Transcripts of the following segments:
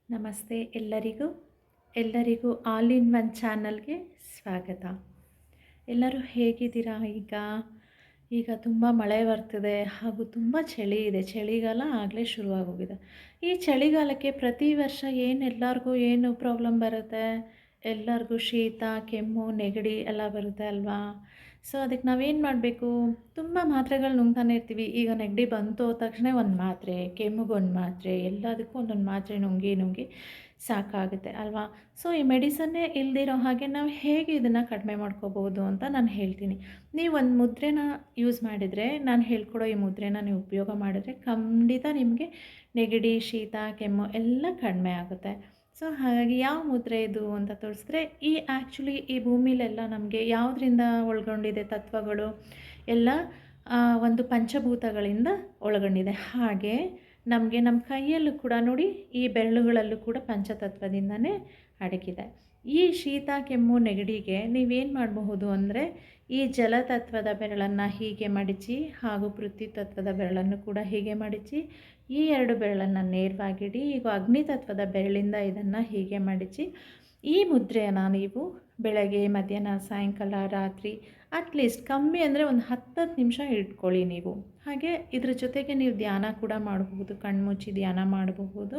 ನಮಸ್ತೆ ಎಲ್ಲರಿಗೂ all in one ಚಾನಲ್ಗೆ ಸ್ವಾಗತ. ಎಲ್ಲರೂ ಹೇಗಿದ್ದೀರಾ? ಈಗ ತುಂಬ ಮಳೆ ಬರ್ತಿದೆ ಹಾಗೂ ತುಂಬ ಚಳಿ ಇದೆ. ಚಳಿಗಾಲ ಆಗಲೇ ಶುರುವಾಗೋಗಿದೆ. ಈ ಚಳಿಗಾಲಕ್ಕೆ ಪ್ರತಿ ವರ್ಷ ಎಲ್ಲರಿಗೂ ಏನು ಪ್ರಾಬ್ಲಮ್ ಬರುತ್ತೆ? ಎಲ್ಲರಿಗೂ ಶೀತ, ಕೆಮ್ಮು, ನೆಗಡಿ ಎಲ್ಲ ಬರುತ್ತೆ ಅಲ್ವಾ? ಸೊ ಅದಕ್ಕೆ ನಾವೇನು ಮಾಡಬೇಕು? ತುಂಬ ಮಾತ್ರೆಗಳು ನುಂಗ್ತಾನೆ ಇರ್ತೀವಿ. ಈಗ ನೆಗಡಿ ಬಂತು ತಕ್ಷಣ ಒಂದು ಮಾತ್ರೆ, ಕೆಮ್ಮಿಗೊಂದು ಮಾತ್ರೆ, ಎಲ್ಲದಕ್ಕೂ ಒಂದೊಂದು ಮಾತ್ರೆ ನುಂಗಿ ಸಾಕಾಗುತ್ತೆ ಅಲ್ವಾ? ಸೊ ಈ ಮೆಡಿಸನ್ನೇ ಇಲ್ದಿರೋ ಹಾಗೆ ನಾವು ಹೇಗೆ ಇದನ್ನು ಕಡಿಮೆ ಮಾಡ್ಕೋಬೋದು ಅಂತ ನಾನು ಹೇಳ್ತೀನಿ. ನೀವು ಒಂದು ಮುದ್ರೆನ ಯೂಸ್ ಮಾಡಿದರೆ, ನಾನು ಹೇಳ್ಕೊಡೋ ಈ ಮುದ್ರೆನ ನೀವು ಉಪಯೋಗ ಮಾಡಿದ್ರೆ ಖಂಡಿತ ನಿಮಗೆ ನೆಗಡಿ, ಶೀತ, ಕೆಮ್ಮು ಎಲ್ಲ ಕಡಿಮೆ ಆಗುತ್ತೆ. ಸೊ ಹಾಗಾಗಿ ಯಾವ ಮುದ್ರೆ ಇದು ಅಂತ ತೋರಿಸಿದ್ರೆ, ಈ ಭೂಮಿಲೆಲ್ಲ ನಮಗೆ ಯಾವುದರಿಂದ ಒಳಗೊಂಡಿದೆ ತತ್ವಗಳು ಎಲ್ಲ ಒಂದು ಪಂಚಭೂತಗಳಿಂದ ಒಳಗೊಂಡಿದೆ. ಹಾಗೆ ನಮಗೆ ನಮ್ಮ ಕೈಯಲ್ಲೂ ಕೂಡ ನೋಡಿ, ಈ ಬೆರಳುಗಳಲ್ಲೂ ಕೂಡ ಪಂಚತತ್ವದಿಂದನೇ ಅಡಗಿದೆ. ಈ ಶೀತ, ಕೆಮ್ಮು, ನೆಗಡಿಗೆ ನೀವೇನು ಮಾಡಬಹುದು ಅಂದರೆ, ಈ ಜಲತತ್ವದ ಬೆರಳನ್ನು ಹೀಗೆ ಮಡಚಿ ಹಾಗೂ ಪೃಥ್ವಿ ತತ್ವದ ಬೆರಳನ್ನು ಕೂಡ ಹೀಗೆ ಮಡಚಿ, ಈ ಎರಡು ಬೆರಳನ್ನು ನೇರವಾಗಿಡಿ. ಈಗ ಅಗ್ನಿತತ್ವದ ಬೆರಳಿಂದ ಇದನ್ನು ಹೀಗೆ ಮಡಚಿ, ಈ ಮುದ್ರೆಯನ್ನು ನೀವು ಬೆಳಗ್ಗೆ, ಮಧ್ಯಾಹ್ನ, ಸಾಯಂಕಾಲ, ರಾತ್ರಿ ಅಟ್ಲೀಸ್ಟ್ ಕಮ್ಮಿ ಅಂದರೆ ಒಂದು 10 ನಿಮಿಷ ಇಟ್ಕೊಳ್ಳಿ ನೀವು. ಹಾಗೆ ಇದ್ರ ಜೊತೆಗೆ ನೀವು ಧ್ಯಾನ ಕೂಡ ಮಾಡಬಹುದು, ಕಣ್ಮುಚ್ಚಿ ಧ್ಯಾನ ಮಾಡಬಹುದು.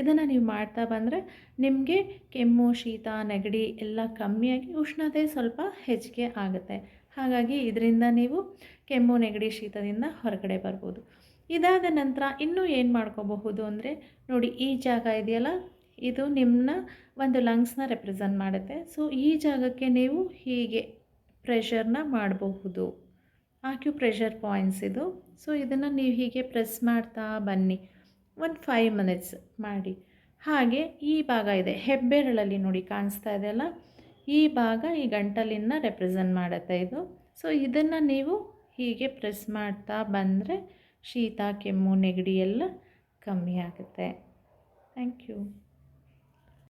ಇದನ್ನು ನೀವು ಮಾಡ್ತಾ ಬಂದರೆ ನಿಮಗೆ ಕೆಮ್ಮು, ಶೀತ, ನೆಗಡಿ ಎಲ್ಲ ಕಮ್ಮಿಯಾಗಿ ಉಷ್ಣತೆ ಸ್ವಲ್ಪ ಹೆಚ್ಚಿಗೆ ಆಗುತ್ತೆ. ಹಾಗಾಗಿ ಇದರಿಂದ ನೀವು ಕೆಮ್ಮು, ನೆಗಡಿ, ಶೀತದಿಂದ ಹೊರಗಡೆ ಬರ್ಬೋದು. ಇದಾದ ನಂತರ ಇನ್ನೂ ಏನು ಮಾಡ್ಕೋಬಹುದು ಅಂದರೆ, ನೋಡಿ ಈ ಜಾಗ ಇದೆಯಲ್ಲ, ಇದು ನಿಮ್ಮ ಒಂದು ಲಂಗ್ಸ್ನ ರೆಪ್ರೆಸೆಂಟ್ ಮಾಡುತ್ತೆ. ಸೊ ಈ ಜಾಗಕ್ಕೆ ನೀವು ಹೀಗೆ ಪ್ರೆಷರ್ನ ಮಾಡಬಹುದು. ಆಕ್ಯುಪ್ರೆಷರ್ ಪಾಯಿಂಟ್ಸ್ ಇದು. ಸೊ ಇದನ್ನು ನೀವು ಹೀಗೆ ಪ್ರೆಸ್ ಮಾಡ್ತಾ ಬನ್ನಿ, ಒಂದು 5 ಮಿನಿಟ್ಸ್ ಮಾಡಿ. ಹಾಗೆ ಈ ಭಾಗ ಇದೆ ಹೆಬ್ಬೆರಳಲ್ಲಿ ನೋಡಿ ಕಾಣಿಸ್ತಾ ಇದೆಯಲ್ಲ, ಈ ಭಾಗ ಈ ಗಂಟಲಿನ ರೆಪ್ರೆಸೆಂಟ್ ಮಾಡುತ್ತೆ ಇದು. ಸೊ ಇದನ್ನು ನೀವು ಹೀಗೆ ಪ್ರೆಸ್ ಮಾಡ್ತಾ ಬಂದರೆ ಶೀತ, ಕೆಮ್ಮು, ನೆಗಡಿ ಎಲ್ಲ ಕಮ್ಮಿ ಆಗುತ್ತೆ. Thank you.